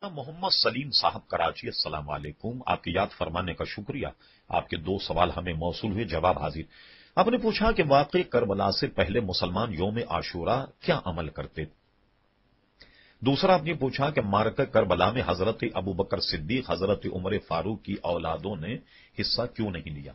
मोहम्मद सलीम साहब कराची, अस्सलाम वालेकुम। आपकी याद फरमाने का शुक्रिया। आपके दो सवाल हमें मौसूल हुए, जवाब हाजिर। आपने पूछा कि वाकई करबला से पहले मुसलमान यौम आशूरा क्या अमल करते। दूसरा आपने पूछा कि मारका करबला में हजरत अबू बकर सिद्दीक, हजरत उमर फारूक की औलादों ने हिस्सा क्यों नहीं लिया।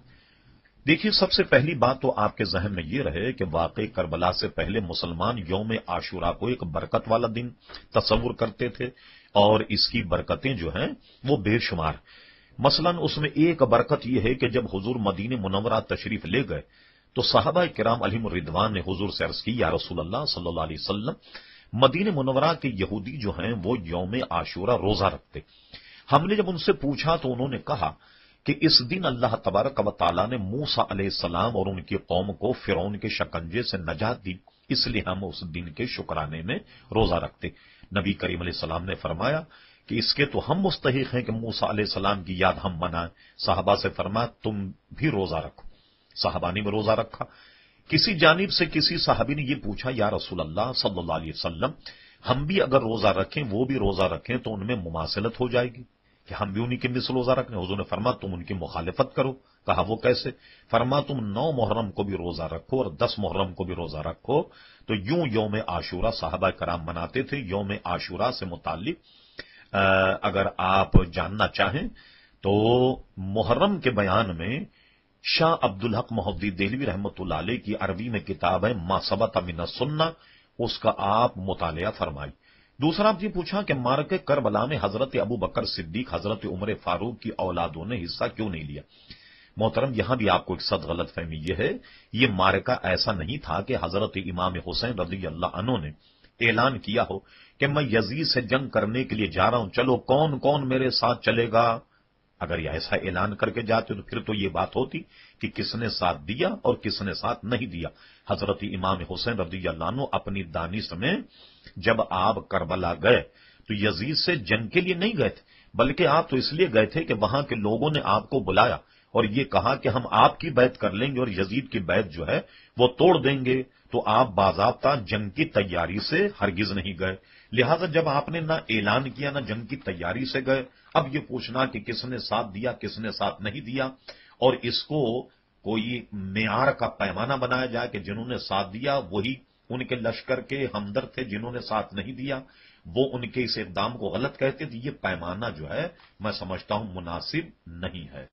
देखिए, सबसे पहली बात तो आपके जहन में यह रहे कि वाकई करबला से पहले मुसलमान यौम आशूरा को एक बरकत वाला दिन तस्वुर करते थे, और इसकी बरकतें जो हैं वो बेशुमार। मसलन उसमें एक बरकत यह है कि जब हुजूर मदीने मुनव्वरा तशरीफ ले गए तो सहाबा किराम अलैहिम रिदवान ने हुजूर से अर्ज की, या रसूल अल्लाह सल्लल्लाहु अलैहि वसल्लम, मदीने मुनव्वरा के यहूदी जो हैं वो यौम आशूरा रोजा रखते। हमने जब उनसे पूछा तो उन्होंने कहा कि इस दिन अल्लाह तबारक व तआला ने मूसा अलैहिस्सलाम और उनकी कौम को फिरौन के शकंजे से नजात दी, इसलिए हम उस दिन के शुक्राने में रोजा रखते। नबी करीम अलैहिस्सलाम ने फरमाया कि इसके तो हम मुस्तहिक हैं कि मूसा अलैहिस्सलाम की याद हम मनाएं। साहबा से फरमाया, तुम भी रोजा रखो। साहबा ने भी रोजा रखा। किसी जानिब से किसी साहबी ने यह पूछा, या रसूल अल्लाह सल्लल्लाहु अलैहि वसल्लम, हम भी अगर रोजा रखें, वो भी रोजा रखें, तो उनमें मुमासलत हो जाएगी कि हम भी उन्हीं के मिसल रोजा रखें। हुजूर ने फरमा, तुम उनकी मुखालिफत करो। कहा, वो कैसे। फरमा, तुम 9 मुहर्रम को भी रोजा रखो और 10 मुहर्रम को भी रोजा रखो। तो यूं यौम आशूरा साहबा कराम मनाते थे। यौम आशूरा से मुताल्लिक अगर आप जानना चाहें तो मुहर्रम के बयान में शाह अब्दुल हक मोहद्दी देहलवी रहमतुल्लाह अलैह की अरबी में किताब है मा सबत मिन सुन्ना, उसका आप मुतालिया फरमाई। दूसरा आपने पूछा कि मारके करबला में हजरत अबू बकर सिद्दीक, हजरत उमर फारूक की औलादों ने हिस्सा क्यों नहीं लिया। मोहतरम, यहां भी आपको एक सद गलत फहमी यह है, यह मारका ऐसा नहीं था कि हजरत इमाम हुसैन रज़ी अल्लाह अन्हु ने ऐलान किया हो कि मैं यजीद से जंग करने के लिए जा रहा हूं, चलो कौन कौन मेरे साथ चलेगा। अगर ये ऐसा ऐलान करके जाते तो फिर तो ये बात होती कि किसने साथ दिया और किसने साथ नहीं दिया। हजरत इमाम हुसैन रज़ी अल्लाह अन्हु अपनी दानिश में जब आप करबला गए तो यजीद से जंग के लिए नहीं गए थे, बल्कि आप तो इसलिए गए थे कि वहां के लोगों ने आपको बुलाया और ये कहा कि हम आपकी बैत कर लेंगे और यजीद की बैत जो है वो तोड़ देंगे। तो आप बाज़ाब्ता जंग की तैयारी से हरगिज नहीं गए। लिहाजा जब आपने ना ऐलान किया ना जंग की तैयारी से गए, अब ये पूछना कि किसने साथ दिया किसने साथ नहीं दिया, और इसको कोई मेयार का पैमाना बनाया जाए कि जिन्होंने साथ दिया वही उनके लश्कर के हमदर्द थे, जिन्होंने साथ नहीं दिया वो उनके इस इक़दाम को गलत कहते थे, ये पैमाना जो है मैं समझता हूं मुनासिब नहीं है।